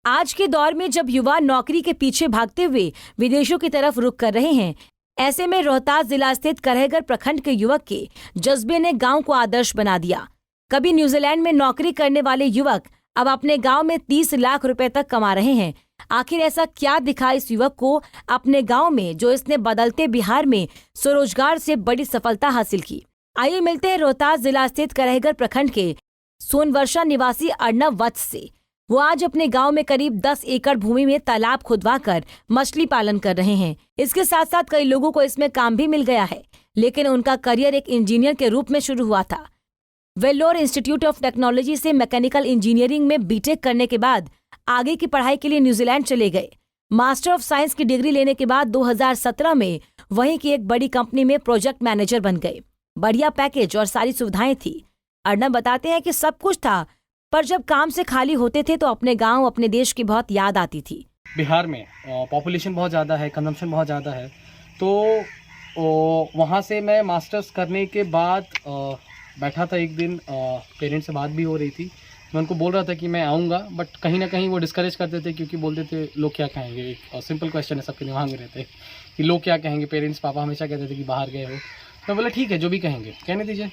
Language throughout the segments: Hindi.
आज के दौर में जब युवा नौकरी के पीछे भागते हुए विदेशों की तरफ रुख कर रहे हैं, ऐसे में रोहतास जिला स्थित करहेगर प्रखंड के युवक के जज्बे ने गांव को आदर्श बना दिया। कभी न्यूजीलैंड में नौकरी करने वाले युवक अब अपने गांव में 30 लाख रुपए तक कमा रहे हैं। आखिर ऐसा क्या दिखा इस युवक को अपने गांव में, जो इसने बदलते बिहार में स्वरोजगार से बड़ी सफलता हासिल की? आइए मिलते हैं रोहतास जिला स्थित करहेगर प्रखंड के सोनवर्षा निवासी अर्नब वत्स से। वो आज अपने गांव में करीब 10 एकड़ भूमि में तालाब खुदवाकर मछली पालन कर रहे हैं। इसके साथ साथ कई लोगों को इसमें काम भी मिल गया है, लेकिन उनका करियर एक इंजीनियर के रूप में शुरू हुआ था। वेल्लोर इंस्टीट्यूट ऑफ टेक्नोलॉजी से मैकेनिकल इंजीनियरिंग में बीटेक करने के बाद आगे की पढ़ाई के लिए न्यूजीलैंड चले गए। मास्टर ऑफ साइंस की डिग्री लेने के बाद 2017 में वहीं की एक बड़ी कंपनी में प्रोजेक्ट मैनेजर बन गए। बढ़िया पैकेज और सारी सुविधाएं थी। अर्नब बताते हैं कि सब कुछ था, पर जब काम से खाली होते थे तो अपने गांव, अपने देश की बहुत याद आती थी। बिहार में पॉपुलेशन बहुत ज़्यादा है, कंजम्पशन बहुत ज़्यादा है, तो वहाँ से मैं मास्टर्स करने के बाद बैठा था एक दिन, पेरेंट्स से बात भी हो रही थी। मैं उनको बोल रहा था कि मैं आऊँगा, बट कहीं ना कहीं वो डिस्करेज करते थे, क्योंकि बोलते थे लोग क्या कहेंगे। एक सिंपल क्वेश्चन है सबके दिमाग में रहते कि लोग क्या कहेंगे। पेरेंट्स, पापा हमेशा कहते थे कि बाहर गए हो। तो बोला ठीक है, जो भी कहेंगे कहने दीजिए।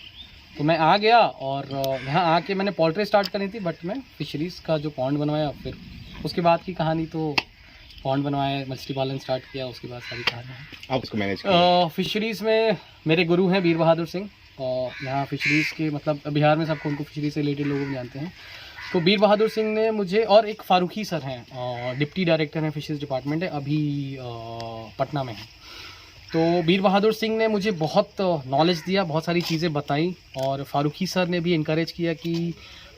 तो मैं आ गया और यहाँ आके मैंने पोल्ट्री स्टार्ट करी थी, बट मैं फिशरीज़ का जो पॉन्ड बनवाया, फिर उसके बाद की कहानी तो पॉन्ड बनवाया, मछली पालन स्टार्ट किया, उसके बाद सारी कहानी। आप उसको मैनेज किया? फिशरीज़ में मेरे गुरु हैं वीर बहादुर सिंह, और यहाँ फिशरीज़ के मतलब बिहार में सबको उनको फिशरीज से रिलेटेड लोग भी जानते हैं। तो वीर बहादुर सिंह ने मुझे, और एक फारूकी सर हैं, डिप्टी डायरेक्टर हैं फिशरीज डिपार्टमेंट है, अभी पटना में है। तो वीर बहादुर सिंह ने मुझे बहुत नॉलेज दिया, बहुत सारी चीज़ें बताई, और फारूकी सर ने भी इनकरेज किया कि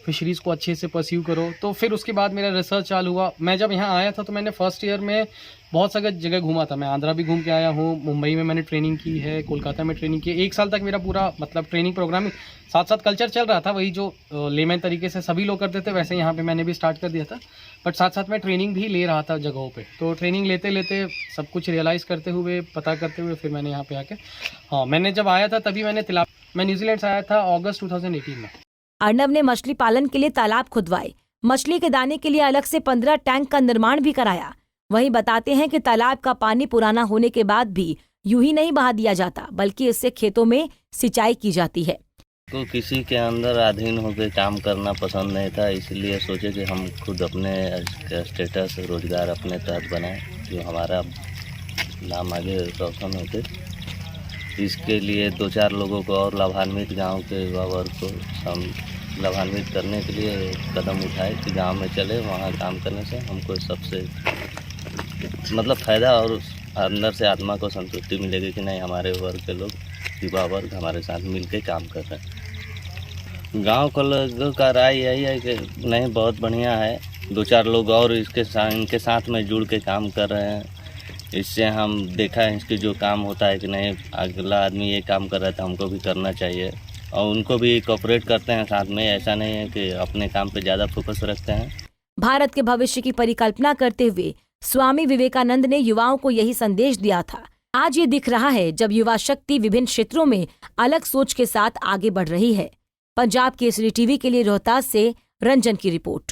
फिशरीज़ को अच्छे से परस्यू करो। तो फिर उसके बाद मेरा रिसर्च चालू हुआ। मैं जब यहाँ आया था तो मैंने फर्स्ट ईयर में बहुत सारी जगह घूमा था। मैं आंध्रा भी घूम के आया हूँ, मुंबई में मैंने ट्रेनिंग की है, कोलकाता में ट्रेनिंग की। 1 साल तक मेरा पूरा मतलब ट्रेनिंग प्रोग्राम, साथ साथ कल्चर चल रहा था, वही जो लेमैन तरीके से सभी लोग करते थे वैसे यहाँ पे मैंने भी स्टार्ट कर दिया था। बट साथ साथ मैं ट्रेनिंग भी ले रहा था जगहों पे। तो ट्रेनिंग लेते लेते सब कुछ रियलाइज़ करते हुए, पता करते हुए, फिर मैंने यहाँ पे आके, हाँ, मैंने जब आया था तभी मैं न्यूजीलैंड से आया था अगस्त 2018 में। अर्नब ने मछली पालन के लिए तालाब खुदवाए, मछली के दाने के लिए अलग से 15 टैंक का निर्माण भी कराया। वहीं बताते हैं कि तालाब का पानी पुराना होने के बाद भी यूं ही नहीं बहा दिया जाता, बल्कि इससे खेतों में सिंचाई की जाती है। तो किसी के अंदर अधीन होकर काम करना पसंद नहीं था, इसलिए सोचे कि हम खुद अपने स्टेटस, रोजगार अपने तहत बनाएं, जो हमारा नाम आगे रोशन होते। इसके लिए 2-4 लोगों को और लाभान्वित, गांव के युवा वर्ग को हम लाभान्वित करने के लिए कदम उठाए कि गांव में चले, वहां काम करने से हमको सबसे मतलब फ़ायदा और अंदर से आत्मा को संतुष्टि मिलेगी कि नहीं, हमारे वर्ग के लोग, युवा वर्ग हमारे साथ मिलकर काम कर रहे हैं। गांव के लोगों का राय यही है कि नहीं, बहुत बढ़िया है, 2-4 लोग और इनके साथ में जुड़ के काम कर रहे हैं। इससे हम देखा है इसके जो काम होता है कि नहीं, अगला आदमी ये काम कर रहा था, हमको भी करना चाहिए, और उनको भी कोऑपरेट करते हैं साथ में। ऐसा नहीं है कि अपने काम पे ज़्यादा फोकस रखते हैं। भारत के भविष्य की परिकल्पना करते हुए स्वामी विवेकानंद ने युवाओं को यही संदेश दिया था। आज ये दिख रहा है जब युवा शक्ति विभिन्न क्षेत्रों में अलग सोच के साथ आगे बढ़ रही है। पंजाब केसरी टीवी के लिए रोहतास से रंजन की रिपोर्ट।